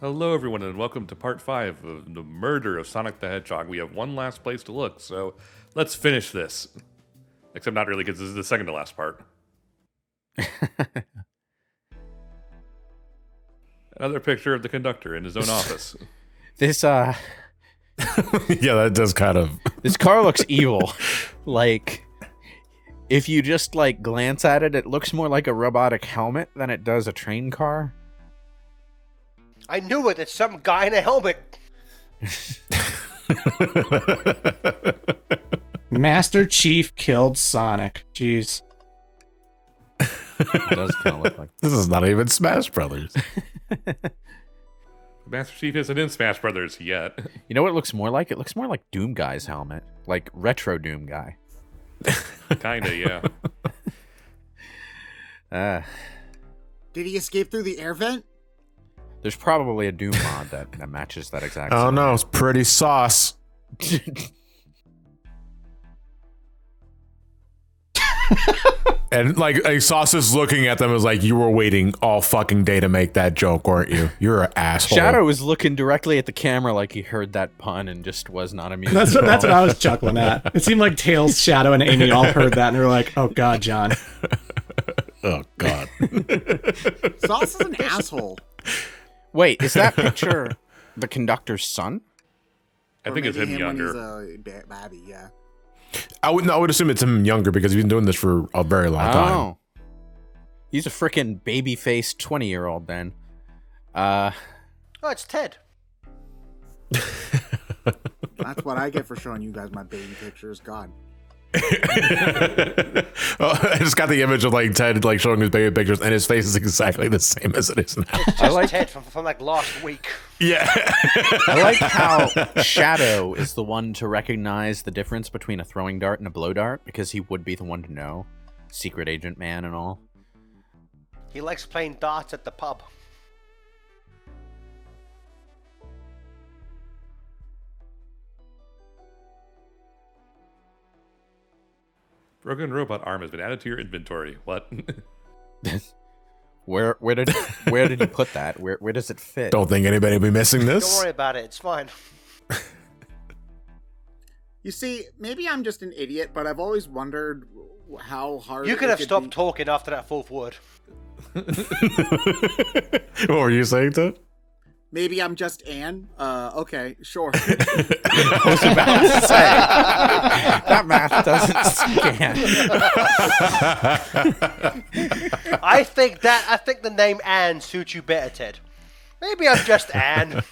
Hello, everyone, and welcome to part 5 of the murder of Sonic the Hedgehog. We have one last place to look, so let's finish this. Except not really, because this is the second to last part. Another picture of the conductor in his own office. Yeah, that does kind of. This car looks evil. Like, if you just like glance at it, it looks more like a robotic helmet than it does a train car. I knew it. It's some guy in a helmet. Master Chief killed Sonic. Jeez. It does kind of look like. This is not even Smash Brothers. Master Chief isn't in Smash Brothers yet. You know what it looks more like? It looks more like Doom Guy's helmet, like retro Doom Guy. Kinda, yeah. Did he escape through the air vent? There's probably a Doom mod that matches that exact. Oh no, it's pretty sauce. And like Sauce is looking at them as like, you were waiting all fucking day to make that joke, weren't you? You're an asshole. Shadow was looking directly at the camera like he heard that pun and just was not amused. That's what I was chuckling at. It seemed like Tails, Shadow, and Amy all heard that and they were like, "Oh God, John." Oh God. Sauce is an asshole. Wait, is that picture the conductor's son? I think it's him younger. When he's a baby, yeah. I would assume it's him younger because he's been doing this for a very long time. Oh. He's a freaking baby-faced 20-year-old then. Oh, it's Ted. That's what I get for showing you guys my baby pictures. God. I just got the image of like Ted like showing his baby pictures, and his face is exactly the same as it is now. It's just Ted from like last week. Yeah. I like how Shadow is the one to recognize the difference between a throwing dart and a blow dart, because he would be the one to know. Secret agent man and all. He likes playing darts at the pub. Broken robot arm has been added to your inventory. What? Where did he put that? Where does it fit? Don't think anybody will be missing this. Don't worry about it. It's fine. You see, maybe I'm just an idiot, but I've always wondered how hard You could it have stopped be- talking after that fourth word. What were you saying, Ted? Maybe I'm just Anne. Okay, sure. I was about to say, that math doesn't scan. I think the name Anne suits you better, Ted. Maybe I'm just Anne.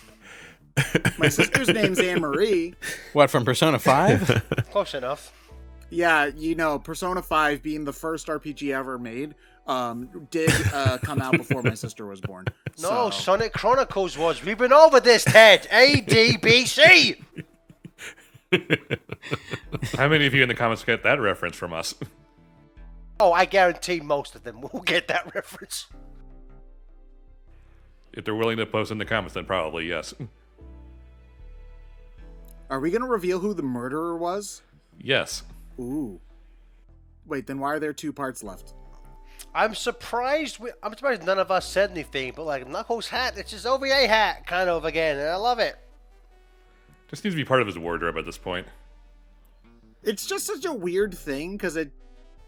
My sister's name's Anne Marie. What, from Persona 5? Close enough. Yeah, you know, Persona 5 being the first RPG ever made, did come out before my sister was born. No, So- Sonic Chronicles was. We've been over this, Ted. ADBC. How many of you in the comments get that reference from us? Oh, I guarantee most of them will get that reference. If they're willing to post in the comments, then probably yes. Are we going to reveal who the murderer was? Yes. Ooh. Wait, then why are there 2 parts left? I'm surprised none of us said anything, but like Knuckles' hat, it's his OVA hat, kind of again, and I love it. Just needs to be part of his wardrobe at this point. It's just such a weird thing, because it,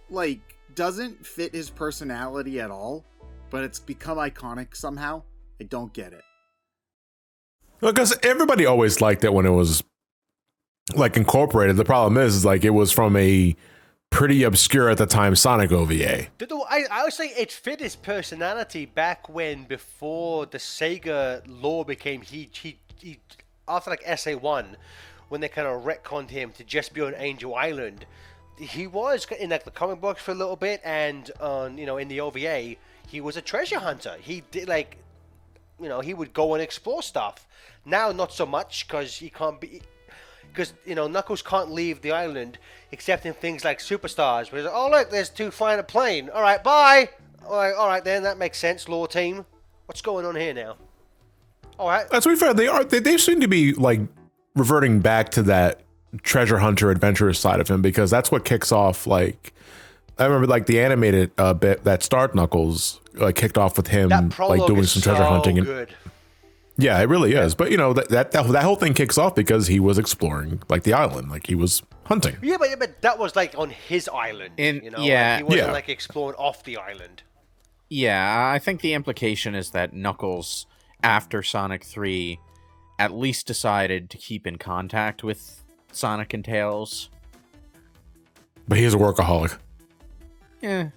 like, doesn't fit his personality at all, but it's become iconic somehow. I don't get it. Because everybody always liked it when it was like incorporated. The problem is like it was from a pretty obscure at the time Sonic OVA. I would say it fit his personality back when, before the Sega lore became he after like SA1, when they kind of retconned him to just be on Angel Island. He was in like the comic books for a little bit, and on in the OVA he was a treasure hunter. He did like he would go and explore stuff. Now not so much, because he can't be. Because, Knuckles can't leave the island except in things like Superstars. Where he's like, oh, look, there's 2 flying a plane. All right, bye. All right, then, that makes sense, lore team. What's going on here now? All right. To be fair, they seem to be like reverting back to that treasure hunter adventurous side of him, because that's what kicks off like I remember like the animated bit that Start Knuckles kicked off with him That like doing some treasure hunting. Good. Yeah, it really is. But that whole thing kicks off because he was exploring like the island, like he was hunting. Yeah, but that was like on his island. Yeah. Like, he wasn't Yeah. like exploring off the island. Yeah, I think the implication is that Knuckles, after Sonic 3, at least decided to keep in contact with Sonic and Tails. But he's a workaholic. Yeah.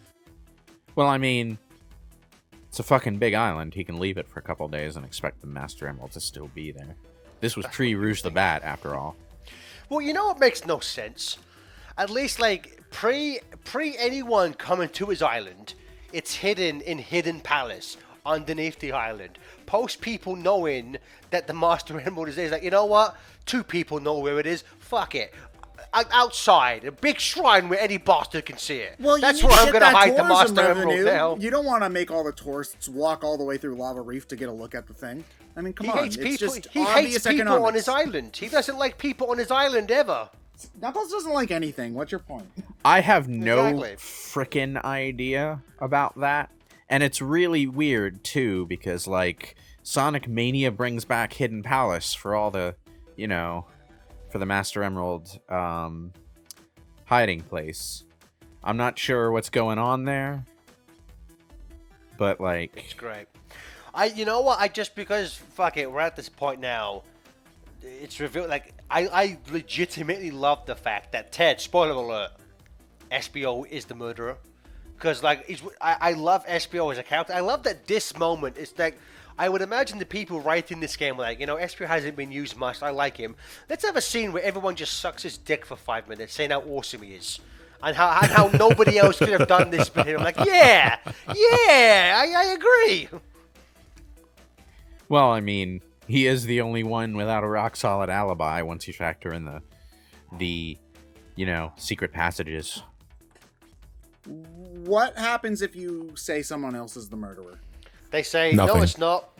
Well, I mean, it's a fucking big island. He can leave it for a couple days and expect the Master Emerald to still be there. This was pre-Rouge the Bat, after all. Well, you know what makes no sense? At least like pre anyone coming to his island, it's hidden in Hidden Palace underneath the island. Post people knowing that the Master Emerald is there. It's like, you know what? 2 people know where it is. Fuck it. Outside, a big shrine where any bastard can see it. Well, that's you where need I'm to gonna get that hide the tourism Master Emerald revenue. now. You don't want to make all the tourists walk all the way through Lava Reef to get a look at the thing. I mean, come He on. hates It's people. just He hates obvious people on economics. his island. He doesn't like people on his island ever. Knuckles doesn't like anything. What's your point? I have no Exactly. frickin' idea about that. And it's really weird, too, because, like, Sonic Mania brings back Hidden Palace for all the, for the Master Emerald hiding place. I'm not sure what's going on there. But, like... It's great. You know what? Because fuck it, we're at this point now. It's revealed. Like I legitimately love the fact that Ted, spoiler alert, SBO is the murderer. Because like I love SBO as a character. I love that this moment is like. I would imagine the people writing this game were like, SBO hasn't been used much. I like him. Let's have a scene where everyone just sucks his dick for 5 minutes, saying how awesome he is. And how nobody else could have done this but him. I'm like, yeah, I agree. Well, I mean, he is the only one without a rock-solid alibi once you factor in the secret passages. What happens if you say someone else is the murderer? They say, no, Nothing. it's not.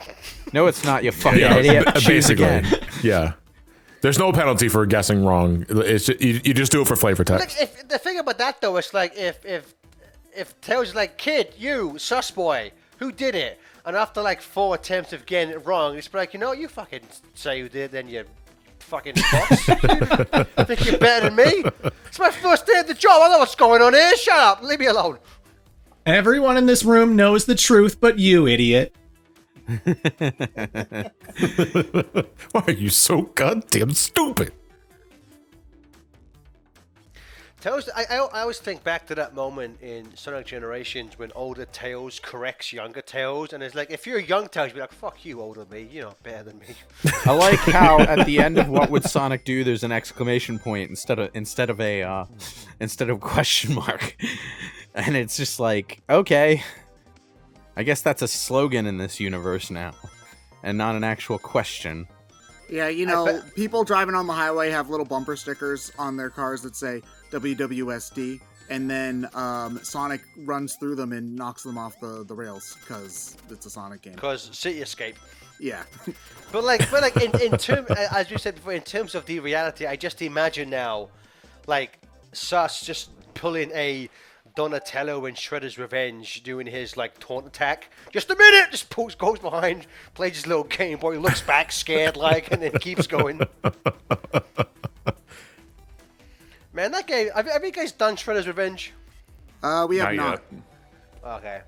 No, it's not, you fucking idiot. Choose Basically, again. yeah. There's no penalty for guessing wrong. It's just, you just do it for flavor text. Like, the thing about that, though, is like, if Tails is like, kid, you, sus boy, who did it? And after like 4 attempts of getting it wrong, it's like, you fucking say you did, then you fucking boss. Think you're better than me? It's my first day at the job. I know what's going on here. Shut up. Leave me alone. Everyone in this room knows the truth, but you, idiot. Why are you so goddamn stupid? Tails, I always think back to that moment in Sonic Generations when older Tails corrects younger Tails, and it's like, if you're a young Tails, you'd be like, fuck you, older me, you're not better than me. I like how at the end of what would Sonic do, there's an exclamation point instead of a question mark, and it's just like, okay, I guess that's a slogan in this universe now, and not an actual question. Yeah, people driving on the highway have little bumper stickers on their cars that say WWSD, and then Sonic runs through them and knocks them off the rails because it's a Sonic game. Because City Escape. Yeah. But in terms, as you said before, in terms of the reality, I just imagine now, like, Sus just pulling a Donatello in Shredder's Revenge doing his like taunt attack. Just a minute, just goes behind, plays his little Game Boy, looks back scared like, and then keeps going. Man, that game. Have you guys done Shredder's Revenge? We have not. yet. Okay.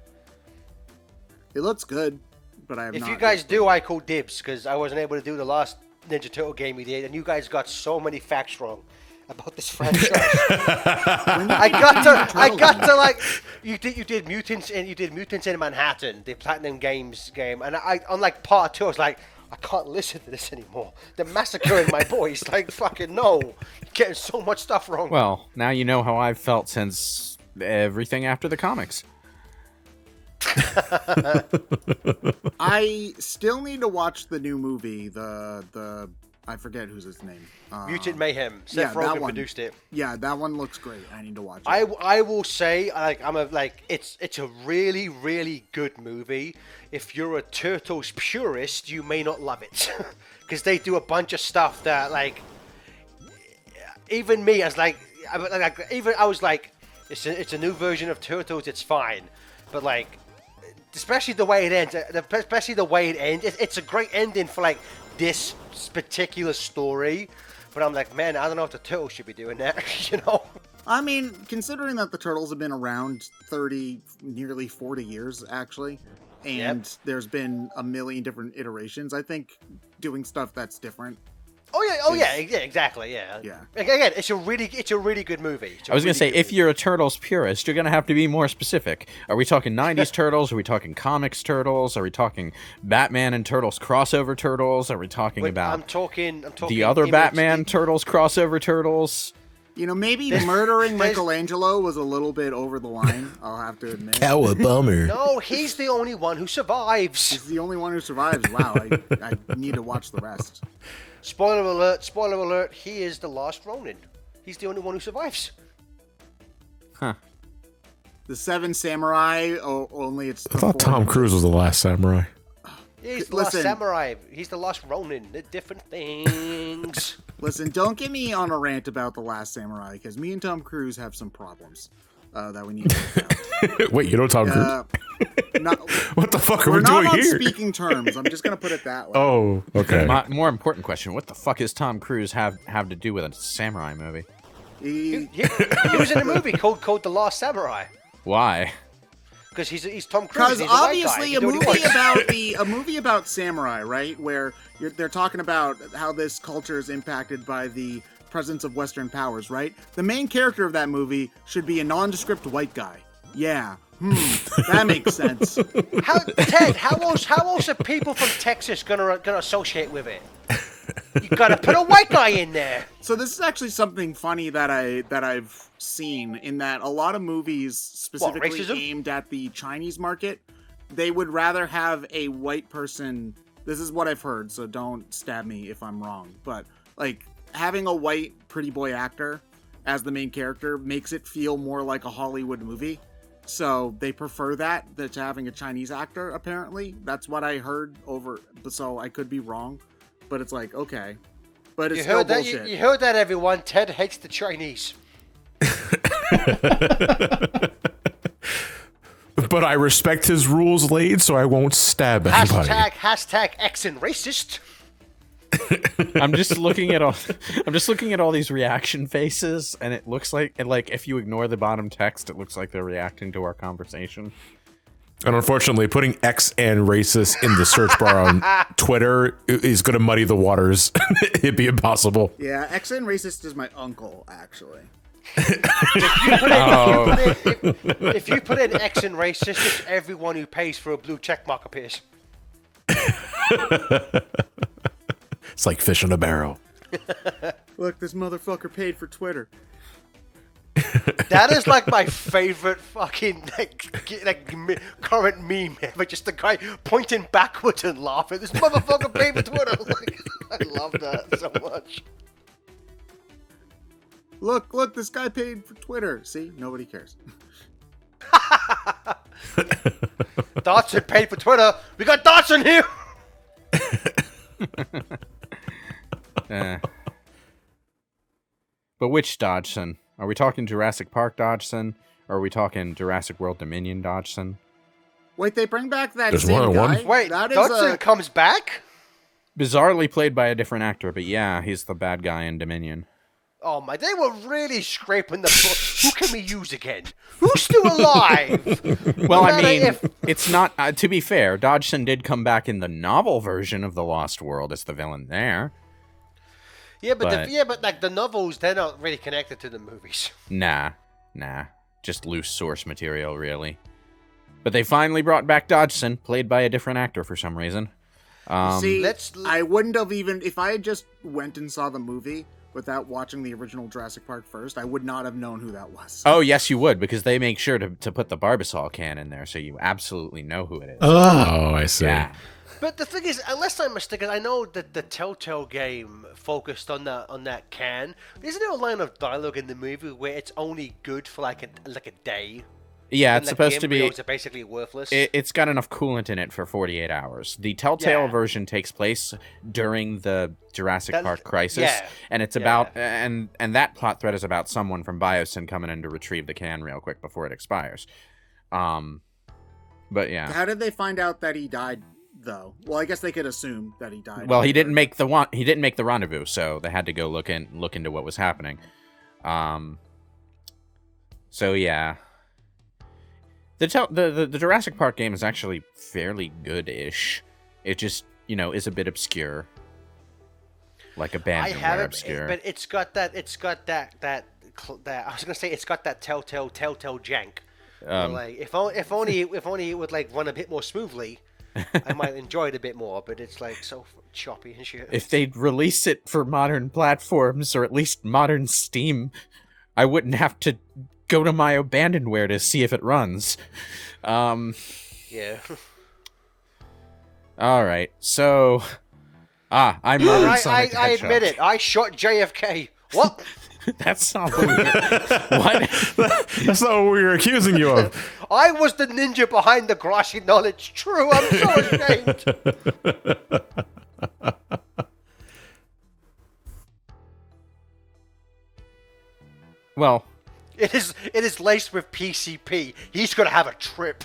It looks good, but I have If not. you guys do, I call dibs because I wasn't able to do the last Ninja Turtle game we did, and you guys got so many facts wrong about this franchise. I got to like you did Mutants in Manhattan, the Platinum Games game, and I on like part 2 I was like, I can't listen to this anymore. They're massacring my voice. Like fucking no, you're getting so much stuff wrong. Well, now you know how I've felt since everything after the comics. I still need to watch the new movie. The I forget whose his name. Mutant Mayhem. Seth yeah, that Rogen one. produced it. Yeah, that one looks great. I need to watch it. I will say it's a really really good movie. If you're a Turtles purist, you may not love it because they do a bunch of stuff that like even me as I was like it's a new version of Turtles. It's fine, but like especially the way it ends. It's a great ending for like this particular story. But I'm like, man, I don't know if the Turtles should be doing that, you know? I mean, considering that the Turtles have been around 30, nearly 40 years, actually, and there's been a million different iterations, I think doing stuff that's different. Yeah, exactly, yeah. Yeah. Again, it's a really good movie. I was going to say, if you're a Turtles purist, you're going to have to be more specific. Are we talking 90s Turtles? Are we talking comics Turtles? Are we talking Batman and Turtles crossover Turtles? Are we talking about I'm talking the other Batman Turtles crossover Turtles? You know, maybe murdering Michelangelo was a little bit over the line, I'll have to admit. Cowabummer. No, he's the only one who survives. He's the only one who survives. Wow, I need to watch the rest. Spoiler alert, he is the last Ronin. He's the only one who survives. Huh. The Seven Samurai, only it's... I thought Tom Cruise was the last samurai. Yeah, he's the last samurai. He's the last Ronin. They're different things. Listen, don't get me on a rant about The Last Samurai, because me and Tom Cruise have some problems that we need to work out. Wait, you know Tom Cruise? What the fuck are we doing We're not on here? speaking terms. I'm just going to put it that way. Oh, okay. More important question: what the fuck does Tom Cruise have to do with a samurai movie? He was in a movie called The Last Samurai. Why? Because he's Tom Cruise. Because He's obviously a white guy. a movie about samurai, right? Where they're talking about how this culture is impacted by the presence of Western powers, right? The main character of that movie should be a nondescript white guy. Yeah. That makes sense. How else are people from Texas gonna associate with it? You gotta put a white guy in there. So this is actually something funny that I've seen in that a lot of movies specifically aimed at the Chinese market, they would rather have a white person. This is what I've heard, so don't stab me if I'm wrong. But like having a white pretty boy actor as the main character makes it feel more like a Hollywood movie. So they prefer that to having a Chinese actor, apparently. That's what I heard over, so I could be wrong. But it's like, okay. But it's still bullshit. You heard that, everyone. Ted hates the Chinese. But I respect his rules laid, so I won't stab anybody. Hashtag X and racist. I'm just looking at all these reaction faces, and it looks like if you ignore the bottom text, it looks like they're reacting to our conversation. And unfortunately, putting X and racist in the search bar on Twitter is going to muddy the waters. It'd be impossible. Yeah, X and racist is my uncle, actually. If you put in X and racist, it's everyone who pays for a blue checkmark appears. It's like fish in a barrel. Look, this motherfucker paid for Twitter. That is like my favorite fucking current meme ever. Just the guy pointing backwards and laughing. This motherfucker paid for Twitter. I love that so much. Look, this guy paid for Twitter. See, nobody cares. Dodson paid for Twitter. We got Dodson here. But which Dodgson? Are we talking Jurassic Park Dodgson? Or are we talking Jurassic World Dominion Dodgson? Wait, they bring back that There's same one guy? one. Wait, that Dodson comes back? Bizarrely played by a different actor, but yeah, he's the bad guy in Dominion. Oh my, they were really scraping the book. Who can we use again? Who's still alive? Well, I mean, it's not, to be fair, Dodgson did come back in the novel version of The Lost World as the villain there. Yeah, but like the novels, they're not really connected to the movies. Nah. Just loose source material, really. But they finally brought back Dodgson, played by a different actor for some reason. See, I wouldn't have even, if I had just went and saw the movie without watching the original Jurassic Park first, I would not have known who that was. Oh, yes, you would, because they make sure to put the Barbasol can in there, so you absolutely know who it is. Oh, I see. Yeah. But the thing is, unless I'm mistaken, I know that the Telltale game focused on that can. Isn't there a line of dialogue in the movie where it's only good for like a day? Yeah, And it's the supposed to be. embryos are basically worthless. It's got enough coolant in it for 48 hours. The Telltale version takes place during the Jurassic Park crisis, and it's about and that plot thread is about someone from Biosyn coming in to retrieve the can real quick before it expires. But yeah. How did they find out that he died, though? Well, I guess they could assume that he died. Well, he didn't make the rendezvous, so they had to go look into what was happening. So yeah. The Jurassic Park game is actually fairly good-ish. It just, is a bit obscure. Like Abandonware obscure. But it's got that I was gonna say it's got that telltale jank. Like if only it would like run a bit more smoothly, I might enjoy it a bit more. But it's like so choppy and shit. If they'd release it for modern platforms or at least modern Steam, I wouldn't have to go to my Abandonware to see if it runs. Yeah. All right, so I murdered Sonic the I Hedgehog. admit it. I shot JFK. What? That's not what. What? That's not what we were accusing you of. I was the ninja behind the grassy knowledge. True, I'm so ashamed. Well, It is laced with PCP. He's gonna have a trip.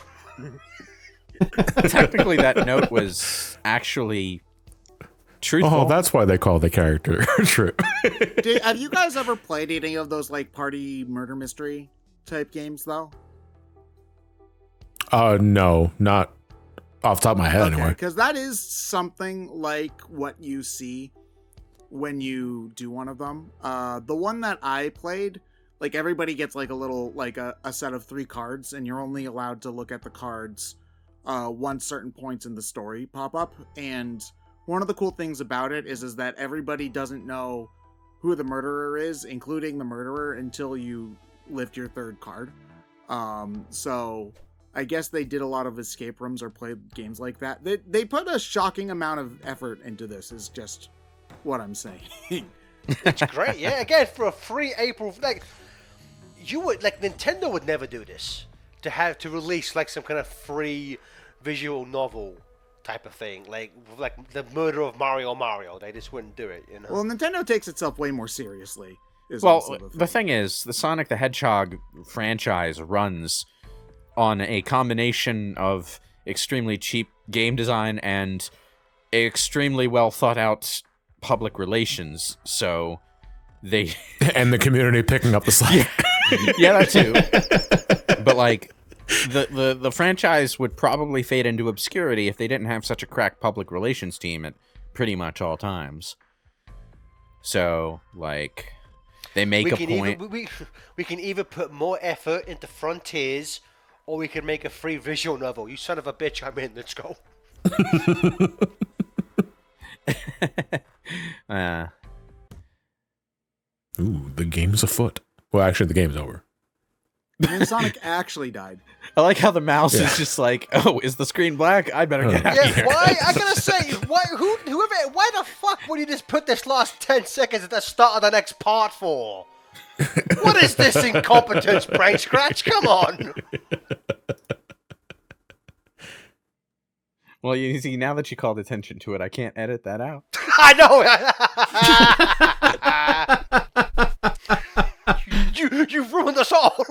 technically, that note was truthful. Oh, that's why they call the character Trip. Have you guys ever played any of those like party murder mystery type games though? No, not off the top of my head anyway. Because that is something like what you see when you do one of them. The one that I played, like everybody gets like a little like a set of 3 cards, and you're only allowed to look at the cards once certain points in the story pop up. And one of the cool things about it is that everybody doesn't know who the murderer is, including the murderer, until you lift your 3rd card. So I guess they did a lot of escape rooms or played games like that. They put a shocking amount of effort into this, is just what I'm saying. It's great, yeah. Again, for a free April, like Nintendo would never do this to release like some kind of free visual novel type of thing, like the murder of Mario. They just wouldn't do it, Well, Nintendo takes itself way more seriously. Also the thing is, the Sonic the Hedgehog franchise runs on a combination of extremely cheap game design and extremely well thought out public relations. So they and the community picking up the slack. Yeah, that too. But like the franchise would probably fade into obscurity if they didn't have such a crack public relations team at pretty much all times. So like they make a point. We can either put more effort into Frontiers, or we can make a free visual novel. You son of a bitch, I'm in. Let's go. Ooh, the game's afoot. Well, actually, the game's over. And Sonic actually died. I like how the mouse is just like, oh, is the screen black? I better get out of here. Why? I gotta say, why the fuck would you just put this last 10 seconds at the start of the next part for? What is this incompetence, Brain Scratch? Come on. Well, you see, now that you called attention to it, I can't edit that out. I know. You've ruined us all.